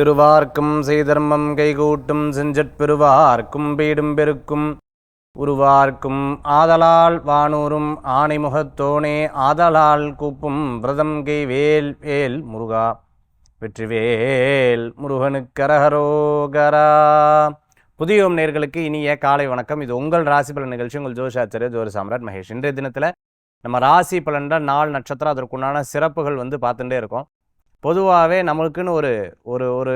திருவார்க்கும் செய்தர்மம் கைகூட்டும் செஞ்சற்பெருவார்க்கும் பீடும் பெருக்கும் உருவார்க்கும் ஆதலால் வானூரும் ஆணைமுகத்தோனே ஆதலால் கூப்பும் விரதம் கை வேல் வேல் முருகா வெற்றிவேல் முருகனுக்கரகரோகரா. புதியோம் நேர்களுக்கு இனிய காலை வணக்கம். இது உங்கள் ராசி பலன் நிகழ்ச்சி. உங்கள் ஜோதிஷாச்சாரியர் ஜோதி சாம்ராட் மகேஷ். இன்றைய தினத்தில் நம்ம ராசி பலன்ல நாள் நட்சத்திரம் அதற்குண்டான சிறப்புகள் பார்த்துட்டே இருக்கோம். பொதுவாகவே நம்மளுக்குன்னு ஒரு ஒரு ஒரு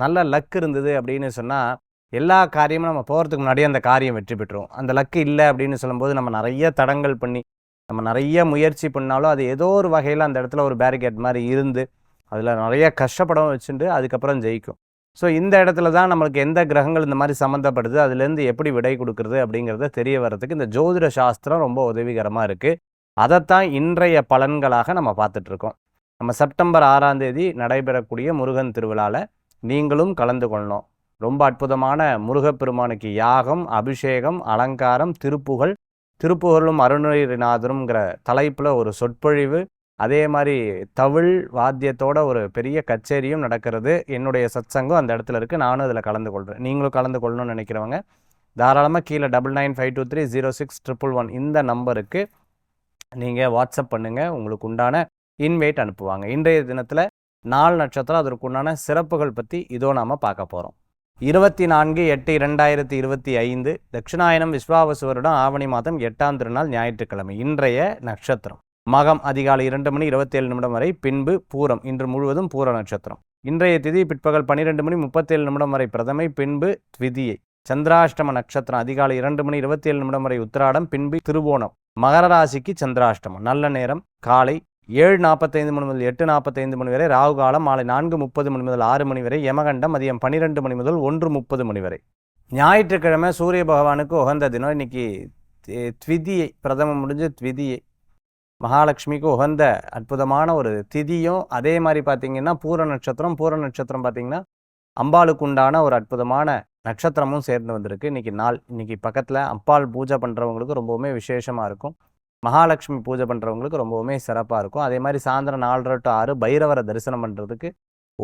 நல்ல லக் இருந்தது அப்படின்னு சொன்னால் எல்லா காரியமும் நம்ம போகிறதுக்கு முன்னாடியே அந்த காரியம் வெற்றி பெற்றுரும். அந்த லக்கு இல்லை அப்படின்னு சொல்லும்போது நம்ம நிறைய தடங்கள் பண்ணி நம்ம நிறைய முயற்சி பண்ணாலும் அது ஏதோ ஒரு வகையில் அந்த இடத்துல ஒரு பேரிகேட் மாதிரி இருந்து அதில் நிறைய கஷ்டப்படம் வச்சுட்டு அதுக்கப்புறம் ஜெயிக்கும். ஸோ இந்த இடத்துல தான் நம்மளுக்கு எந்த கிரகங்கள் இந்த மாதிரி சம்மந்தப்படுது, அதுலேருந்து எப்படி விடை கொடுக்குறது அப்படிங்கிறத தெரிய வர்றதுக்கு இந்த ஜோதிட சாஸ்திரம் ரொம்ப உதவிகரமாக இருக்குது. அதைத்தான் இன்றைய பலன்களாக நம்ம பார்த்துட்ருக்கோம். நம்ம செப்டம்பர் 6ஆம் தேதி நடைபெறக்கூடிய முருகன் திருவிழாவில் நீங்களும் கலந்து கொள்ளணும். ரொம்ப அற்புதமான முருகப்பெருமானுக்கு யாகம், அபிஷேகம், அலங்காரம், திருப்புகழும் அருணகிரிநாதருங்கிற தலைப்பில் ஒரு சொற்பொழிவு, அதே மாதிரி தவில் வாத்தியத்தோட ஒரு பெரிய கச்சேரியும் நடக்கிறது. என்னுடைய சத்சங்கம் அந்த இடத்துல இருக்குது. நானும் அதில் கலந்து கொள்கிறேன். நீங்களும் கலந்து கொள்ளணும்னு நினைக்கிறவங்க தாராளமாக கீழே 99523001 இந்த நம்பருக்கு நீங்கள் வாட்ஸ்அப் பண்ணுங்கள். உங்களுக்கு உண்டான இன்வைட் அனுப்புவாங்க. இன்றைய தினத்தில் நாள் நட்சத்திரம் அதற்கு உண்டான சிறப்புகள் பற்றி இதோ நாம் பார்க்க போகிறோம். 24/8/2025 தட்சிணாயனம் விஸ்வாவசு வருடம் ஆவணி மாதம் 8ஆம் திருநாள் ஞாயிற்றுக்கிழமை. இன்றைய நட்சத்திரம் மகம் அதிகாலை 2:27 வரை, பின்பு பூரம். இன்று முழுவதும் பூர நட்சத்திரம். இன்றைய திதி பிற்பகல் 12:37 வரை பிரதமை, பின்பு த்விதியை. சந்திராஷ்டம நட்சத்திரம் அதிகாலை 2:27 வரை உத்திராடம், பின்பு திருவோணம். மகர ராசிக்கு சந்திராஷ்டமம். நல்ல நேரம் காலை 7:45 முதல் 8:45 வரை, ராகு காலம் மாலை 4:30 முதல் 6 வரை, யமகண்டம் மதியம் 12 முதல் 1:30 வரை. ஞாயிற்றுக்கிழமை சூரிய பகவானுக்கு உகந்த தினம். இன்னைக்கு த்விதியை, பிரதமம் முடிஞ்சு த்விதியை. மகாலட்சுமிக்கு உகந்த அற்புதமான ஒரு திதியும், அதே மாதிரி பார்த்தீங்கன்னா பூர நட்சத்திரம் பார்த்தீங்கன்னா அம்பாளுக்கு உண்டான ஒரு அற்புதமான நட்சத்திரமும் சேர்ந்து வந்திருக்கு. இன்னைக்கு பக்கத்தில் அம்பாள் பூஜை பண்ணுறவங்களுக்கு ரொம்பவுமே விசேஷமாக இருக்கும். மகாலட்சுமி பூஜை பண்ணுறவங்களுக்கு ரொம்பவுமே சிறப்பாக இருக்கும். அதே மாதிரி சாயந்தரம் 4:30 to 6 பைரவரை தரிசனம் பண்ணுறதுக்கு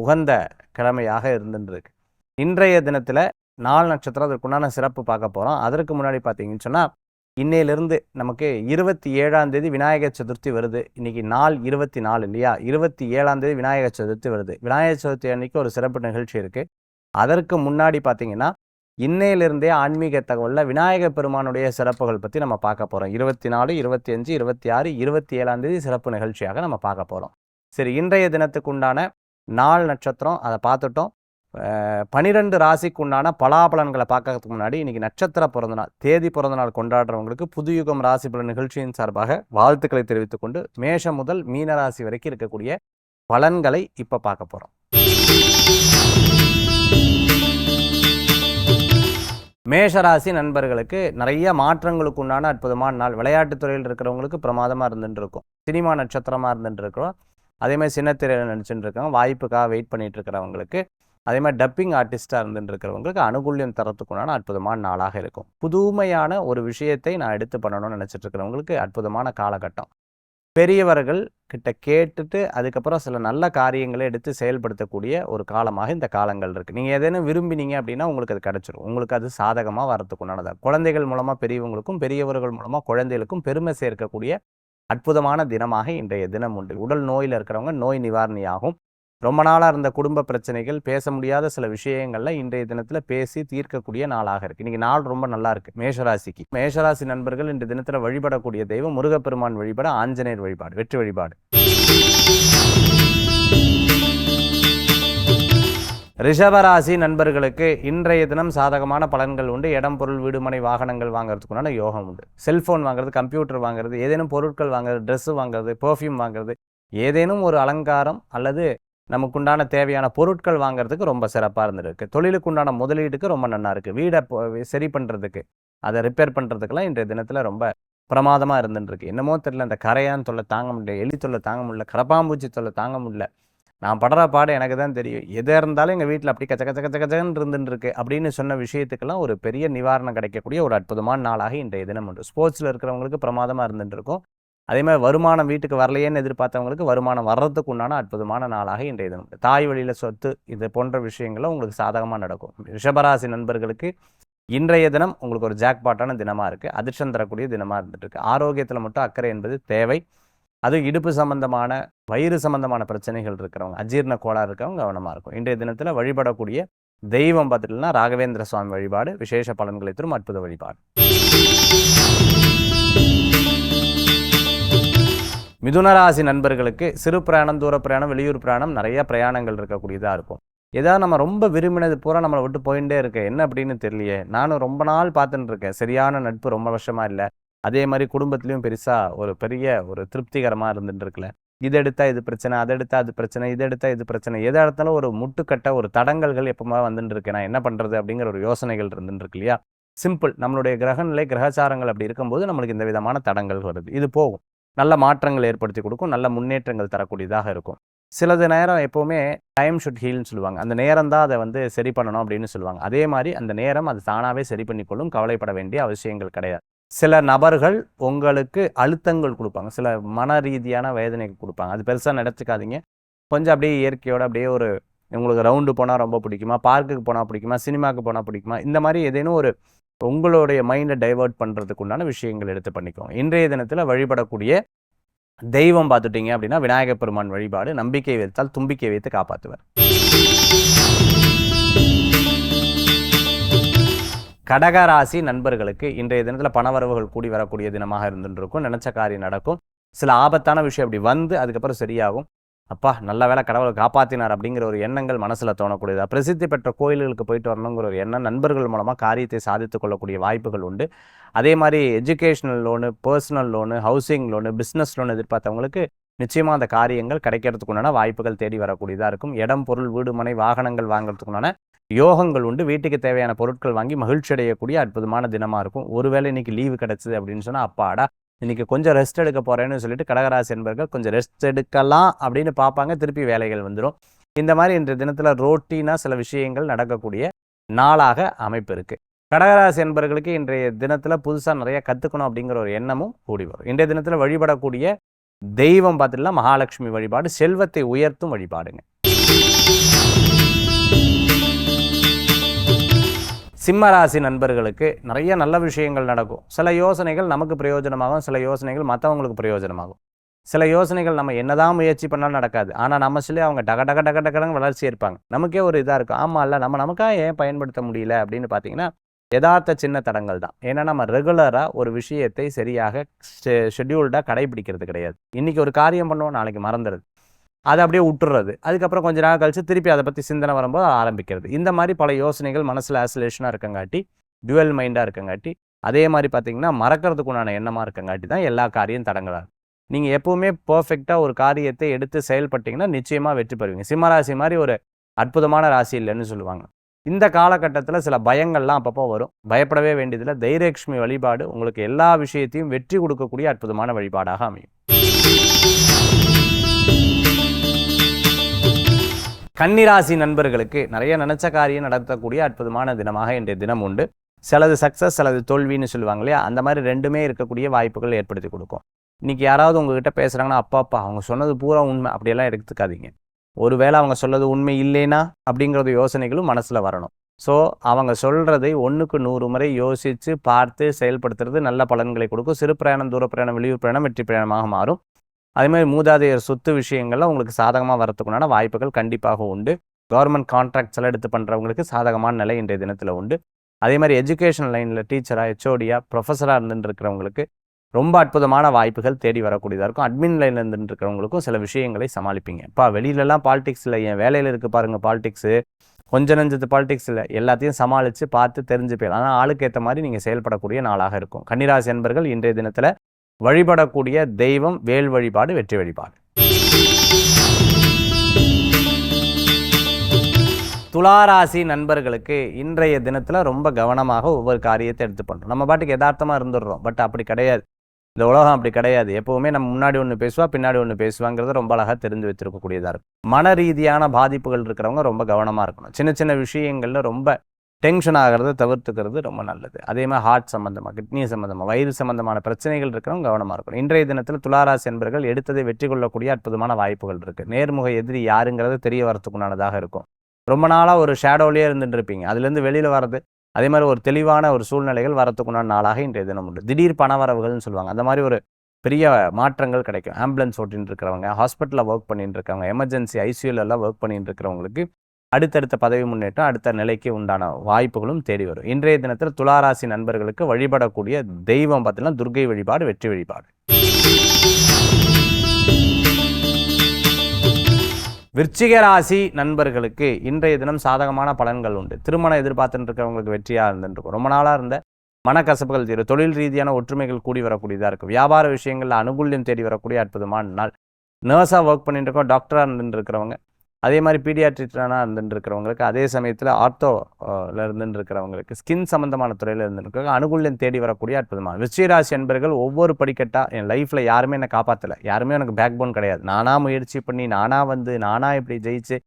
உகந்த கிழமையாக இருந்துருக்கு. இன்றைய தினத்தில் நாள் நட்சத்திரம் அதற்குண்டான சிறப்பு பார்க்க போகிறோம். அதற்கு முன்னாடி பார்த்தீங்கன்னு சொன்னால் இன்னையிலிருந்து நமக்கு 27ஆம் தேதி விநாயகர் சதுர்த்தி வருது. இன்றைக்கி நாள் 24 இல்லையா? 27ஆம் தேதி விநாயகர் சதுர்த்தி வருது. விநாயகர் சதுர்த்தி அன்றைக்கி ஒரு சிறப்பு நிகழ்ச்சி இருக்குது. அதற்கு முன்னாடி பார்த்தீங்கன்னா இன்னையிலிருந்தே ஆன்மீக தகவலில் விநாயகர் பெருமானுடைய சிறப்புகள் பற்றி நம்ம பார்க்க போகிறோம். 24, 25, 26, 27ஆம் தேதி சிறப்பு நிகழ்ச்சியாக நம்ம பார்க்க போகிறோம். சரி, இன்றைய தினத்துக்கு உண்டான நாள் நட்சத்திரம் அதை பார்த்துட்டோம். 12 ராசிக்கு உண்டான பலாபலன்களை பார்க்கறதுக்கு முன்னாடி இன்றைக்கி நட்சத்திர பிறந்தநாள், தேதி பிறந்தநாள் கொண்டாடுறவங்களுக்கு புதுயுகம் ராசி பலன் நிகழ்ச்சியின் சார்பாக வாழ்த்துக்களை தெரிவித்துக்கொண்டு மேஷம் முதல் மீன ராசி வரைக்கும் இருக்கக்கூடிய பலன்களை இப்போ பார்க்க போகிறோம். மேஷராசி நண்பர்களுக்கு நிறைய மாற்றங்களுக்கு உண்டான அற்புதமான நாள். விளையாட்டுத் துறையில் இருக்கிறவங்களுக்கு பிரமாதமாக இருந்துட்டு இருக்கும். சினிமா நட்சத்திரமாக இருந்துட்டு இருக்கிறோம். அதே மாதிரி சின்னத்திரையில் நினச்சிட்டு இருக்கோம். வாய்ப்புக்காக வெயிட் பண்ணிட்டு இருக்கிறவங்களுக்கு, அதே மாதிரி டப்பிங் ஆர்டிஸ்டாக இருந்துட்டு இருக்கிறவங்களுக்கு அனுகூல்யம் தரத்துக்குண்டான அற்புதமான நாளாக இருக்கும். புதுமையான ஒரு விஷயத்தை நான் எடுத்து பண்ணணும்னு நினச்சிட்டு இருக்கிறவங்களுக்கு அற்புதமான காலகட்டம். பெரியவர்கள் கிட்ட கேட்டுட்டு அதுக்கப்புறம் சில நல்ல காரியங்களை எடுத்து செயல்படுத்தக்கூடிய ஒரு காலமாக இந்த காலங்கள் இருக்குது. நீங்கள் ஏதேனும் விரும்பினீங்க அப்படின்னா உங்களுக்கு அது கிடச்சிரும். உங்களுக்கு அது சாதகமாக வரத்துக்குண்டானதாக. குழந்தைகள் மூலமாக பெரியவங்களுக்கும், பெரியவர்கள் மூலமாக குழந்தைகளுக்கும் பெருமை சேர்க்கக்கூடிய அற்புதமான தினமாக இன்றைய தினம் உண்டு. உடல் நோயில் இருக்கிறவங்க நோய் நிவாரணியாகும். ரொம்ப நாளாக இருந்த குடும்ப பிரச்சனைகள், பேச முடியாத சில விஷயங்கள்ல இன்றைய தினத்தில் பேசி தீர்க்கக்கூடிய நாளாக இருக்குது. இன்றைக்கி நாள் ரொம்ப நல்லா இருக்குது மேஷராசிக்கு. மேஷராசி நண்பர்கள் இன்றைய தினத்தில் வழிபடக்கூடிய தெய்வம் முருகப்பெருமான் வழிபாடு, ஆஞ்சநேயர் வழிபாடு, வெற்றி வழிபாடு. ரிஷபராசி நண்பர்களுக்கு இன்றைய தினம் சாதகமான பலன்கள் உண்டு. இடம், பொருள், வீடுமனை, வாகனங்கள் வாங்குறதுக்குண்டான யோகம் உண்டு. செல்ஃபோன் வாங்குறது, கம்ப்யூட்டர் வாங்குறது, ஏதேனும் பொருட்கள் வாங்குறது, ட்ரெஸ்ஸு வாங்குறது, பெர்ஃப்யூம் வாங்குறது, ஏதேனும் ஒரு அலங்காரம் அல்லது நமக்குண்டான தேவையான பொருட்கள் வாங்குறதுக்கு ரொம்ப சிறப்பாக இருந்துருக்கு. தொழிலுக்கு உண்டான முதலீடுக்கு ரொம்ப நல்லா இருக்குது. வீடை சரி பண்ணுறதுக்கு, அதை ரிப்பேர் பண்ணுறதுக்கெல்லாம் இன்றைய தினத்தில் ரொம்ப பிரமாதமாக இருந்துருக்கு. என்னமோ தெரியல, இந்த கரையான் தொல்லை தாங்க முடியல, எலி தொல்லை தாங்க முடியல, கரப்பாம்பூச்சி தொல்லை தாங்க முடியல, நான் படுற பாடு எனக்கு தான் தெரியும், எதாக இருந்தாலும் எங்கள் வீட்டில் அப்படி கச்சன்னு இருந்துருக்கு அப்படின்னு சொன்ன விஷயத்துக்கெல்லாம் ஒரு பெரிய நிவாரணம் கிடைக்கக்கூடிய ஒரு அற்புதமான நாளாக இன்றைய தினம் உண்டு. ஸ்போர்ட்ஸில் இருக்கிறவங்களுக்கு பிரமாதமாக இருந்துட்டு இருக்கும். அதே மாதிரி வருமானம் வீட்டுக்கு வரலையேன்னு எதிர்பார்த்தவங்களுக்கு வருமானம் வர்றதுக்கு உண்டான அற்புதமான நாளாக இன்றைய தினம். தாய் வழியில் சொத்து இது போன்ற விஷயங்களும் உங்களுக்கு சாதகமாக நடக்கும். ரிஷபராசி நண்பர்களுக்கு இன்றைய தினம் உங்களுக்கு ஒரு ஜாக்பாட்டான தினமாக இருக்குது. அதிர்ஷ்டம் தரக்கூடிய தினமாக இருந்துட்டு இருக்கு. ஆரோக்கியத்தில் மட்டும் அக்கறை என்பது தேவை. அது இடுப்பு சம்பந்தமான வயிறு சம்பந்தமான பிரச்சனைகள் இருக்கிறவங்க, அஜீர்ண கோளாறு இருக்கிறவங்க கவனமாக இருக்கும். இன்றைய தினத்தில் வழிபடக்கூடிய தெய்வம் பார்த்துட்டுனா ராகவேந்திர சுவாமி வழிபாடு விசேஷ பலன்களை தரும் அற்புத வழிபாடு. மிதுனராசி நண்பர்களுக்கு சிறு பிரயாணம், தூர பிரயாணம், வெளியூர் பிரயாணம், நிறைய பிரயாணங்கள் இருக்கக்கூடியதாக இருக்கும். ஏதாவது நம்ம ரொம்ப விரும்பினது பூரா நம்மளை விட்டு போயிட்டே இருக்கேன், என்ன அப்படின்னு தெரியலையே, நானும் ரொம்ப நாள் பார்த்துட்டு இருக்கேன், சரியான நட்பு ரொம்ப வருஷமாக இல்லை, அதே மாதிரி குடும்பத்துலேயும் பெருசாக ஒரு பெரிய ஒரு திருப்திகரமாக இருந்துட்டு இருக்குல்ல, இது எடுத்தால் இது பிரச்சனை, அதை எடுத்தால் அது பிரச்சனை, இது எடுத்தால் இது பிரச்சனை, எதை எடுத்தாலும் ஒரு முட்டுக்கட்ட ஒரு தடங்கல்கள் எப்போமா வந்துட்டு இருக்கேன், நான் என்ன பண்ணுறது அப்படிங்கிற ஒரு யோசனைகள் இருந்துட்டு இருக்கு இல்லையா. சிம்பிள், நம்மளுடைய கிரகநிலை கிரகச்சாரங்கள் அப்படி இருக்கும்போது நம்மளுக்கு இந்த விதமான தடங்கள் வருது. இது போகும், நல்ல மாற்றங்கள் ஏற்படுத்தி கொடுக்கும், நல்ல முன்னேற்றங்கள் தரக்கூடியதாக இருக்கும். சிலது நேரம் எப்போவுமே டைம் ஷுட் ஹீல்னு சொல்லுவாங்க, அந்த நேரம் தான் அதை வந்து சரி பண்ணணும் அப்படின்னு சொல்லுவாங்க. அதே மாதிரி அந்த நேரம் அது தானாகவே சரி பண்ணிக்கொள்ளும், கவலைப்பட வேண்டிய அவசியங்கள் கிடையாது. சில நபர்கள் உங்களுக்கு அழுத்தங்கள் கொடுப்பாங்க, சில மன ரீதியான வேதனைகள் கொடுப்பாங்க, அது பெருசாக நடத்துக்காதீங்க. கொஞ்சம் அப்படியே இயற்கையோடு அப்படியே ஒரு உங்களுக்கு ரவுண்டு போனால் ரொம்ப பிடிக்குமா, பார்க்குக்கு போனால் பிடிக்குமா, சினிமாவுக்கு போனால் பிடிக்குமா, இந்த மாதிரி ஏதேனும் ஒரு உங்களுடைய மைண்டை டைவர்ட் பண்ணுறதுக்கு உண்டான விஷயங்கள் எடுத்து பண்ணிக்கோங்க. இன்றைய தினத்தில் வழிபடக்கூடிய தெய்வம் பார்த்துட்டிங்க அப்படின்னா விநாயகப் பெருமான் வழிபாடு. நம்பிக்கை வைத்தால் தும்பிக்கை வைத்து காப்பாற்றுவார். கடகராசி நண்பர்களுக்கு இன்றைய தினத்தில் பணவரவுகள் கூடி வரக்கூடிய தினமாக இருந்துருக்கும். நினச்ச காரியம் நடக்கும். சில ஆபத்தான விஷயம் அப்படி வந்து அதுக்கப்புறம் சரியாகும். அப்பா நல்ல வேலை கடவுளை காப்பாற்றினார் அப்படிங்கிற ஒரு எண்ணங்கள் மனசில் தோணக்கூடியதா. பிரசித்தி பெற்ற கோயில்களுக்கு போயிட்டு வரணுங்கிற ஒரு எண்ணம் நண்பர்கள் மூலமாக காரியத்தை சாதித்து கொள்ளக்கூடிய வாய்ப்புகள் உண்டு. அதே மாதிரி educational loan, personal loan, housing loan, business loan எதிர்பார்த்தவங்களுக்கு நிச்சயமாக அந்த காரியங்கள் கிடைக்கிறதுக்குண்டான வாய்ப்புகள் தேடி வரக்கூடியதாக இருக்கும். இடம், பொருள், வீடு, மனை, வாகனங்கள் வாங்குறதுக்குண்டான யோகங்கள் உண்டு. வீட்டுக்கு தேவையான பொருட்கள் வாங்கி மகிழ்ச்சி அடையக்கூடிய அற்புதமான தினமாக இருக்கும். ஒருவேளை இன்னைக்கு லீவு கிடச்சிது அப்படின்னு சொன்னால் அப்பாடா இன்றைக்கி கொஞ்சம் ரெஸ்ட் எடுக்க போகிறேன்னு சொல்லிட்டு கடகராசி என்பவர்கள் கொஞ்சம் ரெஸ்ட் எடுக்கலாம் அப்படின்னு பார்ப்பாங்க, திருப்பி வேலைகள் வந்துடும். இந்த மாதிரி இன்றைய தினத்தில் ரோட்டீனாக சில விஷயங்கள் நடக்கக்கூடிய நாளாக அமைப்பு இருக்குது. கடகராசி என்பவர்களுக்கு இன்றைய தினத்தில் புதுசாக நிறைய கற்றுக்கணும் அப்படிங்கிற ஒரு எண்ணமும் கூடி வரும். இன்றைய தினத்தில் வழிபடக்கூடிய தெய்வம் பார்த்துட்டுலாம் மகாலட்சுமி வழிபாடு, செல்வத்தை உயர்த்தும் வழிபாடுங்க. சிம்மராசி நண்பர்களுக்கு நிறைய நல்ல விஷயங்கள் நடக்கும். சில யோசனைகள் நமக்கு பிரயோஜனமாகும், சில யோசனைகள் மற்றவங்களுக்கு பிரயோஜனமாகும். சில யோசனைகள் நம்ம என்னதான் முயற்சி பண்ணாலும் நடக்காது. ஆனால் நம்ம சொல்லி அவங்க டக டக டக டகடங்க வளர்ச்சி இருப்பாங்க. நமக்கே ஒரு இதாக இருக்கும், ஆமாம் இல்லை நமக்காக ஏன் பயன்படுத்த முடியல அப்படின்னு பார்த்தீங்கன்னா யதார்த்த சின்ன தடங்கள் தான். ஏன்னா நம்ம ரெகுலராக ஒரு விஷயத்தை சரியாக ஷெட்யூல்டாக கடைபிடிக்கிறது கிடையாது. இன்றைக்கி ஒரு காரியம் பண்ணுவோம், நாளைக்கு மறந்துடுது, அதை அப்படியே விட்டுறது. அதுக்கப்புறம் கொஞ்ச நாள் கழிச்சு திருப்பி அதை பற்றி சிந்தனை வரும்போது ஆரம்பிக்கிறது. இந்த மாதிரி பல யோசனைகள் மனசில் ஆசோலேஷனாக இருக்கங்காட்டி, டுவெல் மைண்டாக இருக்கங்காட்டி, அதே மாதிரி பார்த்திங்கன்னா மறக்கிறதுக்கு உண்டான எண்ணமாக இருக்கங்காட்டி தான் எல்லா காரியம் தடங்களாகும். நீங்கள் எப்போவுமே பர்ஃபெக்டாக ஒரு காரியத்தை எடுத்து செயல்பட்டிங்கன்னா நிச்சயமாக வெற்றி பெறுவீங்க. சிம்மராசி மாதிரி ஒரு அற்புதமான ராசி இல்லைன்னு சொல்லுவாங்க. இந்த காலகட்டத்தில் சில பயங்கள்லாம் அப்பப்போ வரும், பயப்படவே வேண்டியதில்லை. தைரியலட்சுமி வழிபாடு உங்களுக்கு எல்லா விஷயத்தையும் வெற்றி கொடுக்கக்கூடிய அற்புதமான வழிபாடாக அமையும். கன்னிராசி நண்பர்களுக்கு நிறைய நினச்ச காரியம் நடத்தக்கூடிய அற்புதமான தினமாக இன்றைய தினம் உண்டு. சிலது சக்ஸஸ், சிலது தோல்வின்னு சொல்லுவாங்க இல்லையா, அந்த மாதிரி ரெண்டுமே இருக்கக்கூடிய வாய்ப்புகள் ஏற்படுத்தி கொடுக்கும். இன்றைக்கி யாராவது உங்ககிட்ட பேசுகிறாங்கன்னா அப்பா அவங்க சொன்னது பூரா உண்மை அப்படியெல்லாம் எடுத்துக்காதீங்க. ஒருவேளை அவங்க சொல்லது உண்மை இல்லைனா அப்படிங்கிறது யோசனைகளும் மனசில் வரணும். ஸோ அவங்க சொல்கிறதை 1க்கு 100 முறை யோசித்து பார்த்து செயல்படுத்துறது நல்ல பலன்களை கொடுக்கும். சிறு பிரயாணம், தூர பிரயாணம், வெளியூர் பிரயாணம் வெற்றி பிரயாணமாக மாறும். அதேமாதிரி மூதாதையர் சொத்து விஷயங்கள்லாம் உங்களுக்கு சாதகமாக வரத்துக்குண்டான வாய்ப்புகள் கண்டிப்பாக உண்டு. கவர்மெண்ட் கான்ட்ராக்ட்ஸ் எல்லாம் எடுத்து பண்ணுறவங்களுக்கு சாதகமான நிலை இன்றைய தினத்தில் உண்டு. அதே மாதிரி எஜுகேஷன் லைனில் டீச்சராக, ஹெச்ஓடியாக, ப்ரொஃபஸராக இருந்துட்டு இருக்கிறவங்களுக்கு ரொம்ப அற்புதமான வாய்ப்புகள் தேடி வரக்கூடியதாக இருக்கும். அட்மின் லைனில் இருந்துட்டு இருக்கிறவங்களுக்கும் சில விஷயங்களை சமாளிப்பீங்க. வெளியிலலாம் பாலிடிக்ஸ் இல்லை, என் வேலையில் இருக்குது பாருங்கள் பாலிடிக்ஸு, கொஞ்சம் நஞ்சத்து பாலிடிக்ஸ் இல்லை, எல்லாத்தையும் சமாளித்து பார்த்து தெரிஞ்சு போயிடலாம். ஆனால் ஆளுக்கு ஏற்ற மாதிரி நீங்கள் செயல்படக்கூடிய நாளாக இருக்கும். கன்னிராசி என்பர்கள் இன்றைய தினத்தில் வழிபடக்கூடிய தெய்வம் வேல் வழிபாடு, வெற்றி வழிபாடு. துளாராசி நண்பர்களுக்கு இன்றைய தினத்தில் ரொம்ப கவனமாக ஒவ்வொரு காரியத்தை எடுத்து பண்ணுறோம். நம்ம பாட்டுக்கு யதார்த்தமாக இருந்துடுறோம், பட் அப்படி கிடையாது. இந்த உலகம் அப்படி கிடையாது. எப்போவுமே நம்ம முன்னாடி ஒன்று பேசுவா, பின்னாடி ஒன்று பேசுவாங்கிறத ரொம்ப அழகாக தெரிஞ்சு வச்சுருக்கக்கூடியதாக இருக்கும். மன ரீதியான பாதிப்புகள் இருக்கிறவங்க ரொம்ப கவனமாக இருக்கணும். சின்ன சின்ன விஷயங்களில் ரொம்ப டென்ஷன் ஆகிறத தவிர்த்துக்கிறது ரொம்ப நல்லது. அதே மாதிரி ஹார்ட் சம்மந்தமாக, கிட்னி சம்மந்தமாக, வயிறு சம்மந்தமான பிரச்சனைகள் இருக்கிறவங்க கவனமாக இருக்கணும். இன்றைய தினத்தில் துளாராசி என்பர்கள் எடுத்ததை வெற்றி கொள்ளக்கூடிய அற்புதமான வாய்ப்புகள் இருக்குது. நேர்முக எதிரி யாருங்கிறது தெரிய வரத்துக்குண்டானதாக இருக்கும். ரொம்ப நாளாக ஒரு ஷேடோவிலே இருந்துட்டு இருப்பீங்க, அதுலேருந்து வெளியில் வர்றது, அதே மாதிரி ஒரு தெளிவான ஒரு சூழ்நிலைகள் வரத்துக்குண்டான நாளாக இன்றைய தினம் உண்டு. திடீர் பணவரவுகள்னு சொல்லுவாங்க, அந்த மாதிரி ஒரு பெரிய மாற்றங்கள் கிடைக்கும். ஆம்புலன்ஸ் ஓட்டின்னு இருக்கிறவங்க, ஹாஸ்பிட்டலில் ஒர்க் பண்ணிட்டு இருக்கவங்க, எமர்ஜென்சி ஐசியூலெல்லாம் ஒர்க் பண்ணிட்டு இருக்கிறவங்களுக்கு அடுத்தடுத்த பதவி முன்னேற்றம், அடுத்த நிலைக்கு உண்டான வாய்ப்புகளும் தேடி வரும். இன்றைய தினத்தில் துளாராசி நண்பர்களுக்கு வழிபடக்கூடிய தெய்வம் பார்த்தீங்கன்னா துர்க்கை வழிபாடு, வெற்றி வழிபாடு. விருச்சிக ராசி நண்பர்களுக்கு இன்றைய தினம் சாதகமான பலன்கள் உண்டு. திருமணம் எதிர்பார்த்துட்டு இருக்கிறவங்களுக்கு வெற்றியாக இருந்துருக்கும். ரொம்ப நாளாக இருந்த மனக்கசப்புகள் தீரும். தொழில் ரீதியான ஒற்றுமைகள் கூடி வரக்கூடியதாக இருக்கும். வியாபார விஷயங்களில் அனுகூல்யம் தேடி வரக்கூடிய அற்புதமான நாள். நர்ஸாக ஒர்க் பண்ணிட்டு இருக்கோம், டாக்டராக இருந்துட்டு இருக்கிறவங்க, அதே மாதிரி பீடியாட்ரிஷனாக இருந்துட்டு இருக்கிறவங்களுக்கு, அதே சமயத்தில் ஆர்த்தோவில் இருந்துட்டு இருக்கிறவங்களுக்கு, ஸ்கின் சம்மந்தமான துறையில் இருந்துருக்கிறவங்க அனுகூல்யம் தேடி வரக்கூடிய அற்புதமான விருச்சிகராசி என்பர்கள் ஒவ்வொரு படிக்கட்டாக என் லைஃப்பில் யாருமே என்னை காப்பாற்றலை, யாருமே எனக்கு பேக் போன் கிடையாது, நானாக முயற்சி பண்ணி நானாக இப்படி ஜெயிச்சு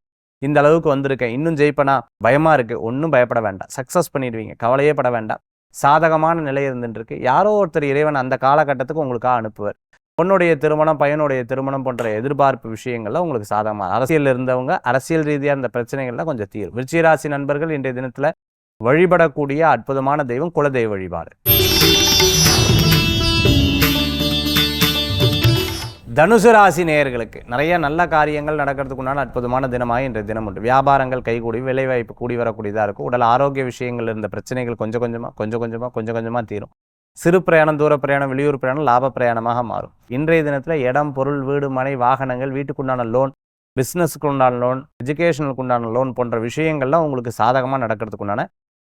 இந்த அளவுக்கு வந்திருக்கேன், இன்னும் ஜெயிப்பனா பயமாக இருக்குது, ஒன்றும் பயப்பட வேண்டாம், சக்ஸஸ் பண்ணிடுவீங்க, கவலையே பட வேண்டாம். சாதகமான நிலை இருந்துட்டு இருக்கு. யாரோ ஒருத்தர் இறைவன் அந்த காலகட்டத்துக்கு உங்களுக்காக அனுப்புவார். பொண்ணுடைய திருமணம், பையனுடைய திருமணம் போன்ற எதிர்பார்ப்பு விஷயங்கள்ல உங்களுக்கு சாதகமாக, அரசியல் இருந்தவங்க அரசியல் ரீதியாக இருந்த பிரச்சனைகள்லாம் கொஞ்சம் தீரும். விருச்சிகராசி நண்பர்கள் இன்றைய தினத்தில் வழிபடக்கூடிய அற்புதமான தெய்வம் குலதெய்வ வழிபாடு. தனுசு ராசி நேயர்களுக்கு நிறைய நல்ல காரியங்கள் நடக்கிறதுக்குண்டான அற்புதமான தினமாக இன்றைய தினம் உண்டு. வியாபாரங்கள் கைகூடி, வேலைவாய்ப்பு கூடி வரக்கூடியதாக இருக்கும். உடல் ஆரோக்கிய விஷயங்கள் இருந்த பிரச்சனைகள் கொஞ்சம் கொஞ்சமாக தீரும். சிறு பிரயாணம், தூர பிரயாணம், வெளியூர் பிரயாணம் லாப பிரயாணமாக மாறும். இன்றைய தினத்தில் இடம், பொருள், வீடு, மனை, வாகனங்கள், வீட்டுக்குண்டான லோன், பிஸ்னஸுக்கு உண்டான லோன், எஜுகேஷனுக்கு உண்டான லோன் போன்ற விஷயங்கள்லாம் உங்களுக்கு சாதகமாக நடக்கிறதுக்குண்டான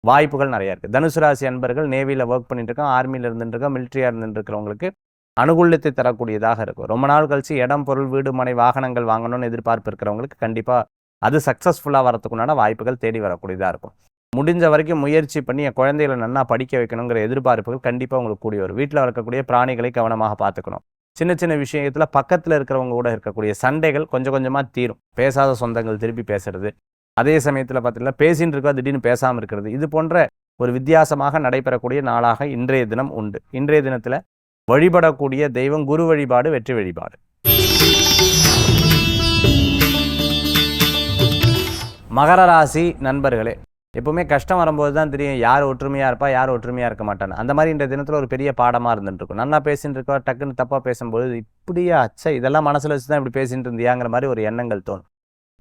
வாய்ப்புகள் நிறையா இருக்குது. தனுசு ராசி அன்பர்கள் நேவியில் ஒர்க் பண்ணிட்டு இருக்கோம், ஆர்மியில் இருந்துட்டு இருக்கோம், மிலிட்ரியாக இருந்துட்டு இருக்கிறவங்களுக்கு அனுகூலத்தை தரக்கூடியதாக இருக்கும். ரொம்ப நாள் கழிச்சு இடம், பொருள், வீடு, மனை, வாகனங்கள் வாங்கணும்னு எதிர்பார்ப்பு இருக்கிறவங்களுக்கு கண்டிப்பாக அது சக்ஸஸ்ஃபுல்லாக வரத்துக்குண்டான வாய்ப்புகள் தேடி வரக்கூடியதாக இருக்கும். முடிஞ்ச வரைக்கும் முயற்சி பண்ணி என் குழந்தைகளை நல்லா படிக்க வைக்கணுங்கிற எதிர்பார்ப்புகள் கண்டிப்பாக உங்களுக்கு கூடி வரும். வீட்டில் வளர்க்கக்கூடிய பிராணிகளை கவனமாக பார்த்துக்கணும். சின்ன சின்ன விஷயத்தில் பக்கத்தில் இருக்கிறவங்க கூட இருக்கக்கூடிய சண்டைகள் கொஞ்சம் கொஞ்சமாக தீரும். பேசாத சொந்தங்கள் திருப்பி பேசுறது, அதே சமயத்தில் பார்த்தீங்கன்னா பேசின்னு இருக்கா திடீர்னு பேசாமல் இருக்கிறது, இது போன்ற ஒரு வித்தியாசமாக நடைபெறக்கூடிய நாளாக இன்றைய தினம் உண்டு. இன்றைய தினத்தில் வழிபடக்கூடிய தெய்வம் குரு வழிபாடு, வெற்றி வழிபாடு. மகர ராசி நண்பர்களே, எப்பவுமே கஷ்டம் வரும்போது தான் தெரியும் யார் ஒற்றுமையாக இருப்பா, யார் ஒற்றுமையாக இருக்க மாட்டான்னு. அந்த மாதிரி இந்த தினத்தில் ஒரு பெரிய பாடமாக இருந்துட்டு இருக்கும். நல்லா பேசிட்டு இருக்கா, டக்குன்னு தப்பாக பேசும்போது இப்படியே அச்சா இதெல்லாம் மனசில் வச்சு தான் இப்படி பேசிட்டு இருந்தியாங்கிற மாதிரி ஒரு எண்ணங்கள் தோணும்.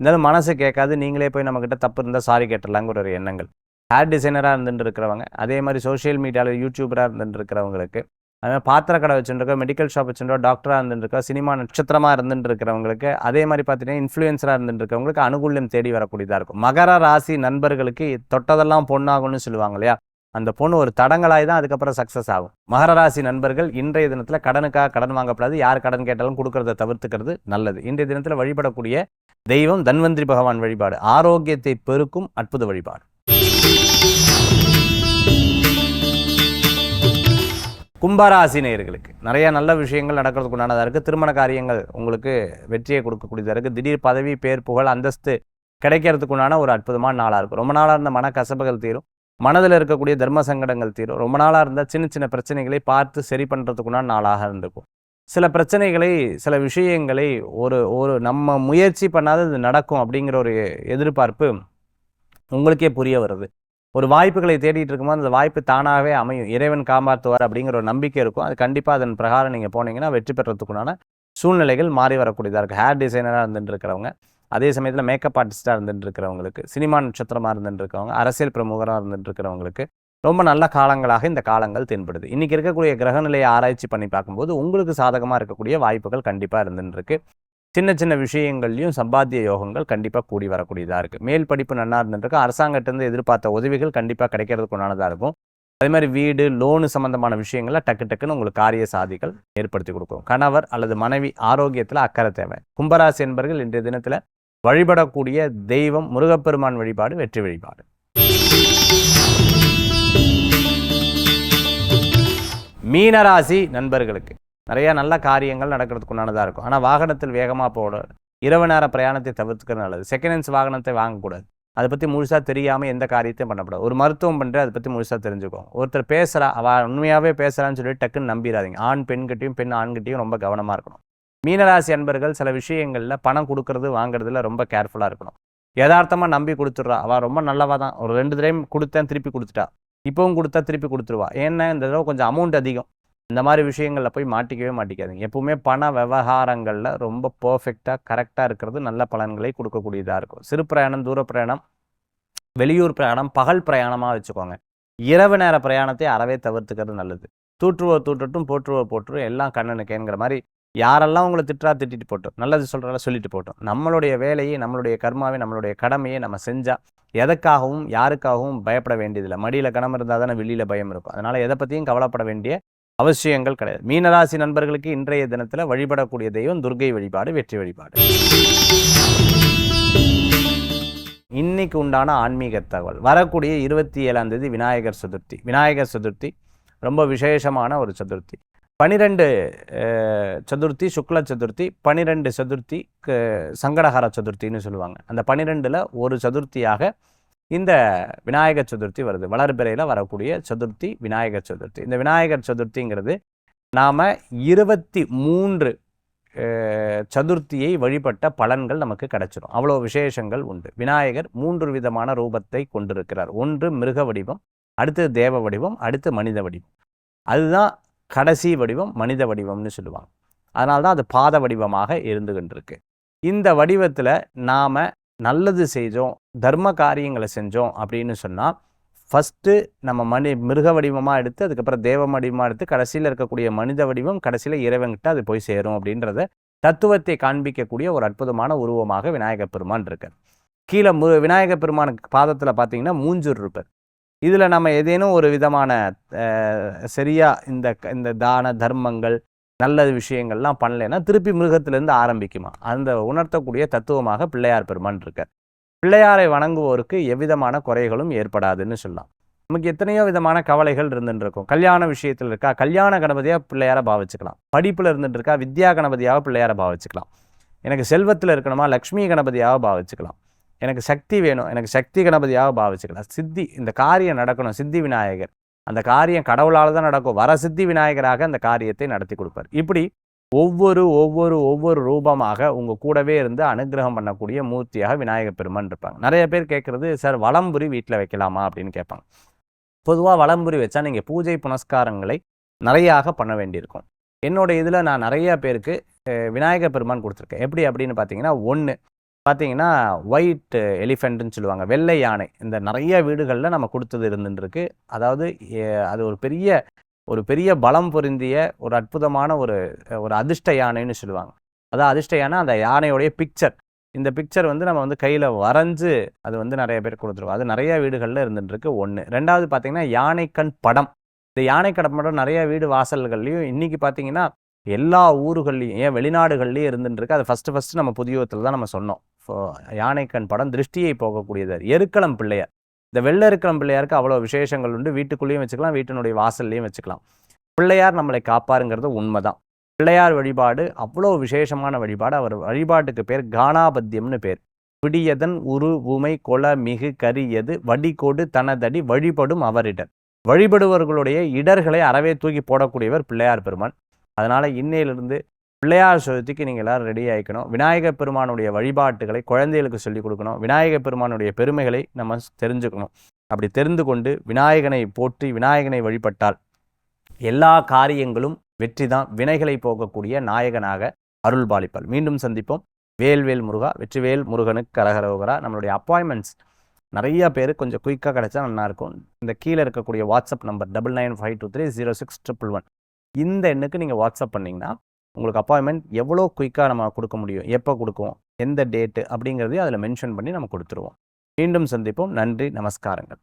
இருந்தாலும் மனசு கேட்காது, நீங்களே போய் நம்மக்கிட்ட தப்பு இருந்தால் சாரி கேட்டுடலாங்கிற ஒரு எண்ணங்கள். ஹேர் டிசைனராக இருந்துட்டு இருக்கிறவங்க, அதே மாதிரி சோஷியல் மீடியாவில் யூடியூபராக இருந்துட்டு இருக்கிறவங்களுக்கு, அதுமாதிரி பாத்திர கடை வச்சுருக்கோம், மெடிக்கல் ஷாப் வச்சுருக்கோம், டாக்டராக இருந்துருக்கோம், சினிமா நட்சத்திரமாக இருந்துட்டு இருக்கிறவங்களுக்கு, அதே மாதிரி பார்த்தீங்கன்னா இன்ஃப்ளூயன்ஸராக இருந்துட்டு இருக்கிறவங்களுக்கு அனுகூல்யம் தேடி வரக்கூடியதாக இருக்கும். மகர ராசி நண்பர்களுக்கு தொட்டதெல்லாம் பொண்ணாகும்னு சொல்லுவாங்க இல்லையா, அந்த பொண்ணு ஒரு தடங்களாய் தான் அதுக்கப்புறம் சக்ஸஸ் ஆகும். மகர ராசி நண்பர்கள் இன்றைய தினத்தில் கடனுக்காக கடன் வாங்கப்படாது, யார் கடன் கேட்டாலும் கொடுக்கறத தவிர்த்துக்கிறது நல்லது. இன்றைய தினத்தில் வழிபடக்கூடிய தெய்வம் தன்வந்திரி பகவான் வழிபாடு, ஆரோக்கியத்தை பெருக்கும் அற்புத வழிபாடு. கும்பராசி நேயர்களுக்கு நிறைய நல்ல விஷயங்கள் நடக்கிறதுக்குண்டானதாக இருக்குது. திருமண காரியங்கள் உங்களுக்கு வெற்றியை கொடுக்கக்கூடியதாக இருக்குது. திடீர் பதவி, பேர், புகழ், அந்தஸ்து கிடைக்கிறதுக்குண்டான ஒரு அற்புதமான நாளாக இருக்கும். ரொம்ப நாளாக இருந்த மன கசப்புகள் தீரும், மனதில் இருக்கக்கூடிய தர்ம சங்கடங்கள் தீரும். ரொம்ப நாளாக இருந்த சின்ன சின்ன பிரச்சனைகளை பார்த்து சரி பண்ணுறதுக்குண்டான நாளாக இருந்திருக்கும். சில பிரச்சனைகளை, சில விஷயங்களை ஒரு நம்ம முயற்சி பண்ணாத நடக்கும் அப்படிங்கிற ஒரு எதிர்பார்ப்பு உங்களுக்கே புரிய வருது. ஒரு வாய்ப்புகளை தேடிட்டு இருக்கும்போது அந்த வாய்ப்பு தானாகவே அமையும், இறைவன் காப்பாற்றுவார் அப்படிங்கிற ஒரு நம்பிக்கை இருக்கும். அது கண்டிப்பாக அதன் பிரகாரம் நீங்கள் போனீங்கன்னா வெற்றி பெறத்துக்குண்டான சூழ்நிலைகள் மாறி வரக்கூடியதாக இருக்குது. ஹேர் டிசைனராக இருந்துட்டு இருக்கிறவங்க, அதே சமயத்தில் மேக்கப் ஆர்டிஸ்டாக இருந்துட்டு இருக்கிறவங்களுக்கு, சினிமா நட்சத்திரமாக இருந்துட்டு இருக்கிறவங்க, அரசியல் பிரமுகராக இருந்துட்டு இருக்கிறவங்களுக்கு ரொம்ப நல்ல காலங்களாக இந்த காலங்கள் தென்படுது. இன்றைக்கி இருக்கக்கூடிய கிரகநிலையை ஆராய்ச்சி பண்ணி பார்க்கும்போது உங்களுக்கு சாதகமாக இருக்கக்கூடிய வாய்ப்புகள் கண்டிப்பாக இருந்துட்டு இருக்கு. சின்ன சின்ன விஷயங்கள்லையும் சம்பாத்திய யோகங்கள் கண்டிப்பாக கூடி வரக்கூடியதாக இருக்குது. மேல் படிப்பு நல்லா இருந்துருக்கு, அரசாங்கத்திலேருந்து எதிர்பார்த்த உதவிகள் கண்டிப்பாக கிடைக்கிறதுக்கு உண்டானதாக இருக்கும். அதே மாதிரி வீடு, லோனு சம்மந்தமான விஷயங்களில் டக்குன்னு உங்களுக்கு காரிய சாதிகள் ஏற்படுத்தி கொடுக்கும். கணவர் அல்லது மனைவி ஆரோக்கியத்தில் அக்கறை தேவை. கும்பராசி என்பர்கள் இன்றைய தினத்தில் வழிபடக்கூடிய தெய்வம் முருகப்பெருமான் வழிபாடு, வெற்றி வழிபாடு. மீனராசி நண்பர்களுக்கு நிறைய நல்ல காரியங்கள் நடக்கிறதுக்கு உண்டானதாக இருக்கும். ஆனால் வாகனத்தில் வேகமாக போட, இரவு நேர பிரயாணத்தை தவிர்த்துக்கிறது நல்லது. செகண்ட் ஹேண்ட்ஸ் வாகனத்தை வாங்கக்கூடாது. அதை பற்றி முழுசாக தெரியாமல் எந்த காரியத்தையும் பண்ணக்கூடாது. ஒரு மருத்துவம் பண்ணுற அதை பற்றி முழுசாக தெரிஞ்சுக்கோங்க. ஒருத்தர் பேசுகிறா, அவள் உண்மையாகவே பேசுகிறான்னு சொல்லிட்டு டக்குன்னு நம்பிடாதீங்க. ஆண் பெண்கிட்டையும் பெண் ஆண்கிட்டையும் ரொம்ப கவனமாக இருக்கணும். மீனராசி அன்பர்கள் சில விஷயங்களில் பணம் கொடுக்கறது வாங்குறதுல ரொம்ப கேர்ஃபுல்லாக இருக்கணும். யதார்த்தமாக நம்பி கொடுத்துட்றா, அவள் ரொம்ப நல்லவா தான், ஒரு 2 தடவை கொடுத்தேன் திருப்பி கொடுத்துட்டா, இப்போவும் கொடுத்தா திருப்பி கொடுத்துருவா, ஏன்னா இந்த தடவை கொஞ்சம் அமௌண்ட் அதிகம். இந்த மாதிரி விஷயங்களில் போய் மாட்டிக்கவே மாட்டிக்காதீங்க. எப்பவுமே பண விவகாரங்களில் ரொம்ப பர்ஃபெக்டாக கரெக்டாக இருக்கிறது நல்ல பலன்களை கொடுக்கக்கூடியதாக இருக்கும். சிறு பிரயாணம், தூர பிரயாணம், வெளியூர் பிரயாணம் பகல் பிரயாணமாக வச்சுக்கோங்க. இரவு நேர பிரயாணத்தை அறவே தவிர்த்துக்கிறது நல்லது. தூற்றுவோர் தூற்றட்டும், போற்றுவோர் போற்றும், எல்லாம் கண்ணனுக்கேங்கிற மாதிரி யாரெல்லாம் உங்களை திட்டிட்டு போட்டோம், நல்லது சொல்கிறால சொல்லிட்டு போட்டோம். நம்மளுடைய வேலையை, நம்மளுடைய கர்மாவை, நம்மளுடைய கடமையை நம்ம செஞ்சால் எதற்காகவும் யாருக்காகவும் பயப்பட வேண்டியதில்லை. மடியில் கணம் இருந்தால் தானே வெளியில் பயம் இருக்கும். அதனால் எதை பற்றியும் கவலைப்பட வேண்டிய அவசியங்கள் கிடையாது. மீனராசி நண்பர்களுக்கு இன்றைய தினத்தில் வழிபடக்கூடிய தெய்வம் துர்க்கை வழிபாடு, வெற்றி வழிபாடு. இன்னைக்கு உண்டான ஆன்மீக தகவல், வரக்கூடிய 27ஆம் தேதி விநாயகர் சதுர்த்தி. விநாயகர் சதுர்த்தி ரொம்ப விசேஷமான ஒரு சதுர்த்தி. 12 சதுர்த்தி சுக்ல சதுர்த்தி, 12 சதுர்த்தி சங்கடஹர சதுர்த்தின்னு சொல்லுவாங்க. அந்த 12ல் ஒரு சதுர்த்தியாக இந்த விநாயகர் சதுர்த்தி வருது. வளர்பிறையில் வரக்கூடிய சதுர்த்தி விநாயகர் சதுர்த்தி. இந்த விநாயகர் சதுர்த்திங்கிறது நாம் 23 சதுர்த்தியை வழிபட்ட பலன்கள் நமக்கு கிடைச்சிடும். அவ்வளோ விசேஷங்கள் உண்டு. விநாயகர் 3 விதமான ரூபத்தை கொண்டிருக்கிறார். ஒன்று மிருக வடிவம், அடுத்து தேவ வடிவம், அடுத்து மனித வடிவம். அதுதான் கடைசி வடிவம் மனித வடிவம்னு சொல்லுவாங்க. அதனால தான் அது பாத வடிவமாக இருந்துகின்றிருக்கு. இந்த வடிவத்தில் நாம் நல்லது செஞ்சோம், தர்ம காரியங்களை செஞ்சோம் அப்படின்னு சொன்னால் ஃபஸ்ட்டு நம்ம மிருக வடிவமாக எடுத்து, அதுக்கப்புறம் தேவ வடிவமாக எடுத்து, கடைசியில் இருக்கக்கூடிய மனித வடிவம் கடைசியில் இறைவன்கிட்ட அது போய் சேரும் அப்படின்றத தத்துவத்தை காண்பிக்கக்கூடிய ஒரு அற்புதமான உருவமாக விநாயகர் பெருமான் இருக்கார். கீழே விநாயகர் பெருமானுக்கு பாதத்தில் பார்த்தீங்கன்னா மூஞ்சூர் இருப்பார். இதில் நம்ம ஏதேனும் ஒரு விதமான சரியாக இந்த தான தர்மங்கள் நல்ல விஷயங்கள்லாம் பண்ணலைன்னா திருப்பி மிருகத்திலேருந்து ஆரம்பிக்குமா, அந்த உணர்த்தக்கூடிய தத்துவமாக பிள்ளையார் பெருமான் இருக்கார். பிள்ளையாரை வணங்குவோருக்கு எவ்விதமான குறைகளும் ஏற்படாதுன்னு சொல்லலாம். நமக்கு எத்தனையோ விதமான கவலைகள் இருந்துட்டு இருக்கும். கல்யாண விஷயத்தில் இருக்கா, கல்யாண கணபதியாக பிள்ளையாரை பாவிச்சுக்கலாம். படிப்பில் இருந்துட்டு இருக்கா, வித்யா கணபதியாக பிள்ளையாரை பாவிச்சுக்கலாம். எனக்கு செல்வத்தில் இருக்கணுமா, லக்ஷ்மி கணபதியாக பாவிச்சுக்கலாம். எனக்கு சக்தி வேணும், எனக்கு சக்தி கணபதியாக பாவிச்சுக்கலாம். சித்தி, இந்த காரியம் நடக்கணும், சித்தி விநாயகர், அந்த காரியம் கடவுளால் தான் நடக்கும், வர சித்தி விநாயகராக அந்த காரியத்தை நடத்தி கொடுப்பார். இப்படி ஒவ்வொரு ஒவ்வொரு ஒவ்வொரு ரூபமாக உங்கள் கூடவே இருந்து அனுகிரகம் பண்ணக்கூடிய மூர்த்தியாக விநாயகர் பெருமான் இருப்பாங்க. நிறைய பேர் கேட்குறது, சார் வலம்புரி வீட்டில் வைக்கலாமா அப்படின்னு கேட்பாங்க. பொதுவாக வலம்புரி வச்சா நீங்கள் பூஜை புனஸ்காரங்களை நிறையாக பண்ண வேண்டியிருக்கும். என்னோட இதில் நான் நிறையா பேருக்கு விநாயகர் பெருமான் கொடுத்துருக்கேன். எப்படி அப்படின்னு பார்த்தீங்கன்னா, ஒன்று பார்த்தீங்கன்னா ஒயிட் எலிஃபெண்ட்டுன்னு சொல்லுவாங்க, வெள்ளை யானை. இந்த நிறைய வீடுகளில் நம்ம கொடுத்தது இருந்துருக்கு. அதாவது அது ஒரு பெரிய பலம் பொருந்திய ஒரு அற்புதமான ஒரு அதிர்ஷ்ட யானைன்னு சொல்லுவாங்க. அதான் அதிர்ஷ்ட யானை, அந்த யானையோடைய பிக்சர், இந்த பிக்சர் நம்ம கையில் வரைஞ்சு அது நிறைய பேர் கொடுத்துருவோம். அது நிறைய வீடுகளில் இருந்துருக்கு. ஒன்று. ரெண்டாவது பார்த்தீங்கன்னா யானைக்கண் படம். இந்த யானைக்கண் படம் நிறைய வீடு வாசல்கள்லையும் இன்றைக்கி பார்த்தீங்கன்னா எல்லா ஊர்கள்லையும், ஏன் வெளிநாடுகள்லையும் இருந்துருக்கு. அது ஃபஸ்ட்டு நம்ம புதியோகத்தில் தான் நம்ம சொன்னோம். யானைக்கண் படம் திருஷ்டியை போகக்கூடியது. எருக்களம் பிள்ளையார், இந்த வெள்ளை எருக்களம் பிள்ளையாருக்கு அவ்வளோ விசேஷங்கள் உண்டு. வீட்டுக்குள்ளேயும் வச்சுக்கலாம், வீட்டினுடைய வாசல்லையும் வச்சுக்கலாம். பிள்ளையார் நம்மளை காப்பாருங்கிறது உண்மைதான். பிள்ளையார் வழிபாடு அவ்வளோ விசேஷமான வழிபாடு. அவர் வழிபாட்டுக்கு பேர் கானாபத்தியம்னு பேர். விடியதன் உரு உமை கொல மிகு கரியது வடிகோடு தனதடி வழிபடும் அவரிடர். வழிபடுவர்களுடைய இடர்களை அறவே தூக்கி போடக்கூடியவர் பிள்ளையார் பெருமான். அதனால் இன்னையிலிருந்து பிள்ளையார் சதுர்த்திக்கு நீங்கள் எல்லோரும் ரெடி ஆகிக்கணும். விநாயகர் பெருமானுடைய வழிபாட்டுகளை குழந்தைகளுக்கு சொல்லிக் கொடுக்கணும். விநாயகர் பெருமானுடைய பெருமைகளை நம்ம தெரிஞ்சுக்கணும். அப்படி தெரிந்து கொண்டு விநாயகனை போற்றி விநாயகனை வழிபட்டால் எல்லா காரியங்களும் வெற்றி தான். வினைகளை போகக்கூடிய நாயகனாக அருள் பாலிப்பால். மீண்டும் சந்திப்போம். வேல்வேல் முருகா, வெற்றிவேல் முருகனுக்கு கரகரோகரா. நம்மளுடைய அப்பாயின்மெண்ட்ஸ் நிறைய பேர் கொஞ்சம் குயிக்காக கிடைச்சா நல்லாயிருக்கும். இந்த கீழே இருக்கக்கூடிய வாட்ஸ்அப் நம்பர் 9952306111 இந்த எண்ணுக்கு நீங்கள் வாட்ஸ்அப் பண்ணிங்கன்னா உங்களுக்கு அப்பாயின்மெண்ட் எவ்வளோ குயிக்காக நம்ம கொடுக்க முடியும், எப்போ கொடுக்குவோம், எந்த டேட்டு அப்படிங்கிறதையும் அதில் மென்ஷன் பண்ணி நம்ம கொடுத்துருவோம். மீண்டும் சந்திப்போம். நன்றி, நமஸ்காரங்கள்.